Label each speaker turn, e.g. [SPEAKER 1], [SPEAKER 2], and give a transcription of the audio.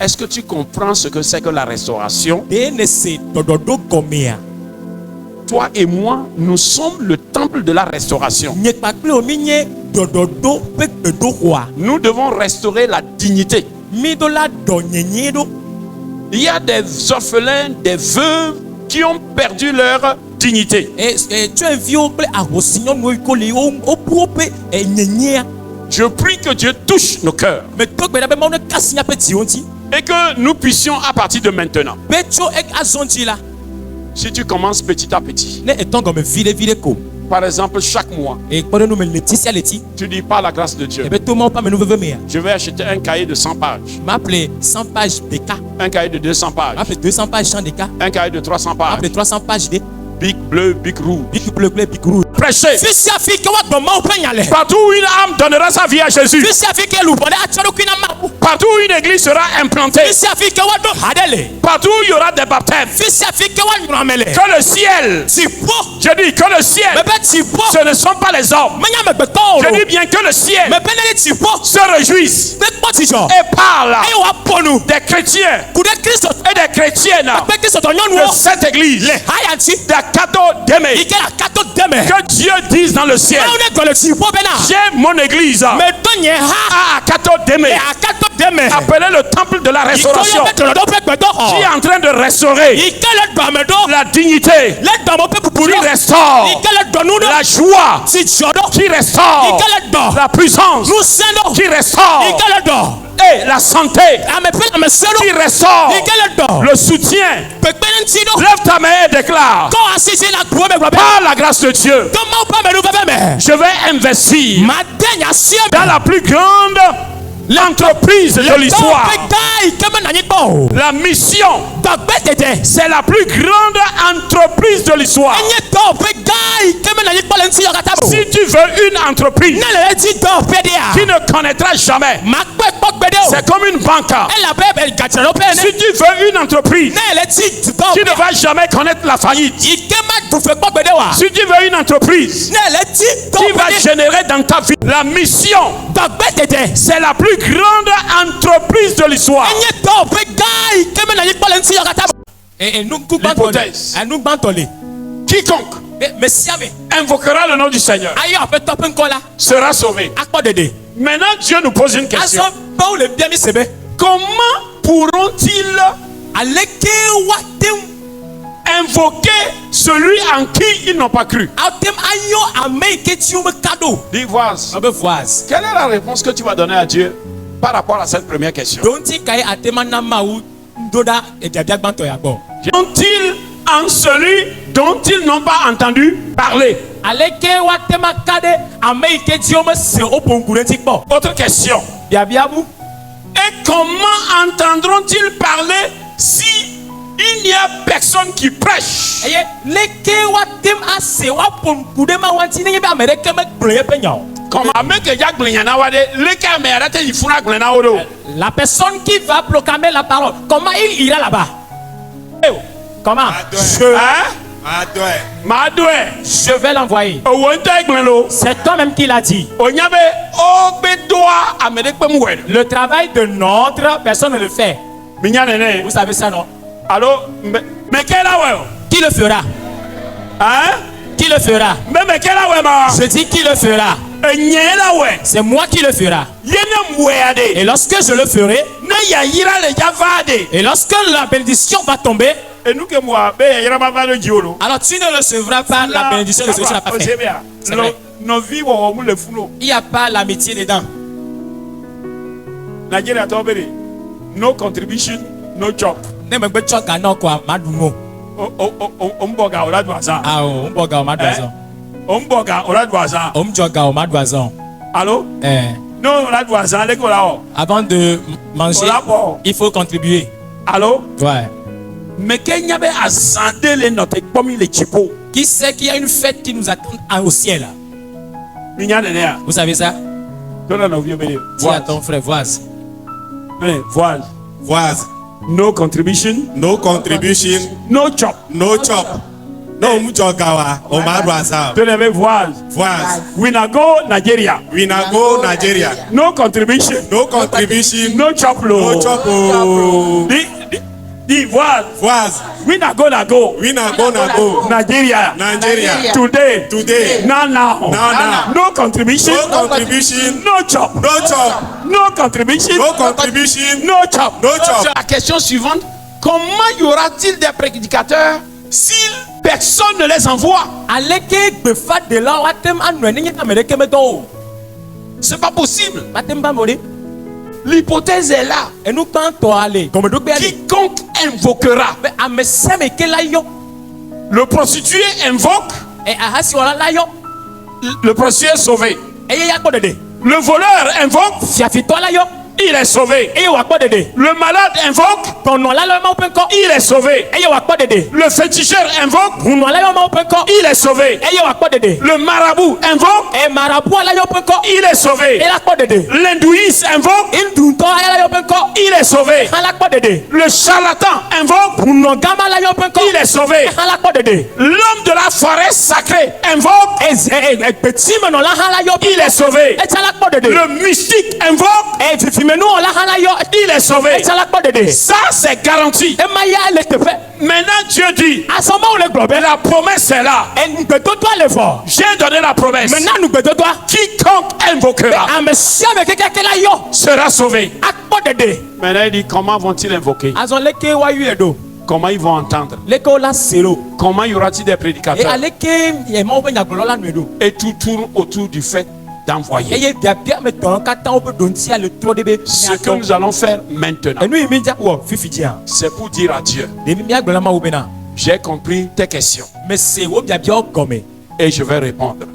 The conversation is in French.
[SPEAKER 1] Est-ce que tu comprends ce que c'est que la restauration? Toi et moi, nous sommes le temple de la restauration. Nous devons restaurer la dignité. Il y a des orphelins, des veuves qui ont perdu leur dignité. Je prie que Dieu touche nos cœurs et que nous puissions à partir de maintenant. Si tu commences petit à petit, par exemple chaque mois, tu dis par la grâce de Dieu, je vais acheter un cahier de 100 pages, un cahier de 200 pages, un cahier de 300 pages, Bic bleu, bic rouge. Prêchez. Partout où une âme donnera sa vie à Jésus, partout où une église sera implantée, partout où il y aura des baptêmes, que le ciel, je dis que le ciel, ce ne sont pas les hommes. Je dis bien que le ciel se réjouisse et parle des chrétiens et des chrétiennes de cette église. Que Dieu dise dans le ciel, j'ai mon église à Akato Deme, appelé le temple de la restauration, qui est en train de restaurer la dignité, qui restaure la joie, qui restaure la puissance, qui restaure et la santé, qui restaure le soutien. Lève ta main et déclare, par la grâce de Dieu, je vais investir dans la plus grande l'entreprise de l'histoire. La mission, c'est la plus grande entreprise de l'histoire. Si tu veux une entreprise qui ne connaîtra jamais, c'est comme une banque. Si tu veux une entreprise qui ne va jamais connaître la faillite, si tu veux une entreprise qui va générer dans ta vie, la mission, c'est la plus grande entreprise de l'histoire. L'hypothèse, quiconque invoquera le nom du Seigneur sera sauvé. Maintenant, Dieu nous pose une question. Comment pourront-ils invoquer celui en qui ils n'ont pas cru? Dis-Voise, quelle est la réponse que tu vas donner à Dieu par rapport à cette première question? Ont-ils en celui dont ils n'ont pas entendu parler? Autre question. Et comment entendront-ils parler si il n'y a personne qui prêche?
[SPEAKER 2] La personne qui va proclamer la parole, comment il ira là-bas? Comment? Je vais l'envoyer. C'est toi-même qui l'a dit. Le travail de notre personne le fait. Vous savez ça, non?
[SPEAKER 1] Alors, mais quel
[SPEAKER 2] qui le fera? Qui le fera? Je dis qui le fera? C'est moi qui le fera. Et lorsque je le ferai, et lorsque la bénédiction va tomber, alors tu ne recevras pas la bénédiction de ce que tu n'as pas fait. Il n'y a pas l'amitié dedans.
[SPEAKER 1] No contribution, no job. Allô? Non,
[SPEAKER 2] avant de manger, il faut contribuer.
[SPEAKER 1] Allô?
[SPEAKER 2] Ouais.
[SPEAKER 1] Mais qu'il y avait à Zandé les notes comme les chipos.
[SPEAKER 2] Qui sait qu'il y a une fête qui nous attend au ciel? Vous savez ça? Dis à ton frère, Voise.
[SPEAKER 1] Voise. No contribution.
[SPEAKER 3] No contribution.
[SPEAKER 1] No job.
[SPEAKER 3] No job.
[SPEAKER 1] No, we na go Nigeria.
[SPEAKER 3] We na go Nigeria.
[SPEAKER 1] No contribution.
[SPEAKER 3] No contribution.
[SPEAKER 1] No chop low.
[SPEAKER 3] No chop.
[SPEAKER 1] The voice. We na go.
[SPEAKER 3] We na go.
[SPEAKER 1] Nigeria. Today. Now. No contribution.
[SPEAKER 3] No contribution.
[SPEAKER 1] No chop.
[SPEAKER 3] No chop.
[SPEAKER 1] No contribution.
[SPEAKER 3] No contribution.
[SPEAKER 1] No chop.
[SPEAKER 3] No chop.
[SPEAKER 2] La question suivante, comment y aura-t-il des prédicateurs si personne ne les envoie? C'est pas possible. L'hypothèse est là. Quiconque invoquera. Le prostitué invoque. Le prostitué est sauvé. Le voleur invoque. Il est sauvé. Le malade invoque. Il est sauvé. Le féticheur invoque. Il est sauvé. Le marabout invoque. Il est sauvé. L'hindouiste invoque. Il est sauvé. Le charlatan invoque. Il est sauvé. L'homme de la forêt sacrée invoque. Il est sauvé. Le mystique invoque. Il est sauvé. Ça c'est garanti. Maintenant Dieu dit, la promesse est là. J'ai donné la promesse. Quiconque invoquera sera sauvé. Maintenant il dit, comment vont-ils invoquer? Comment ils vont entendre? Comment y aura-t-il des prédicateurs? Et tout tourne autour du fait d'envoyer. Ce que nous allons faire maintenant, c'est pour dire à Dieu, j'ai compris tes questions et je vais répondre.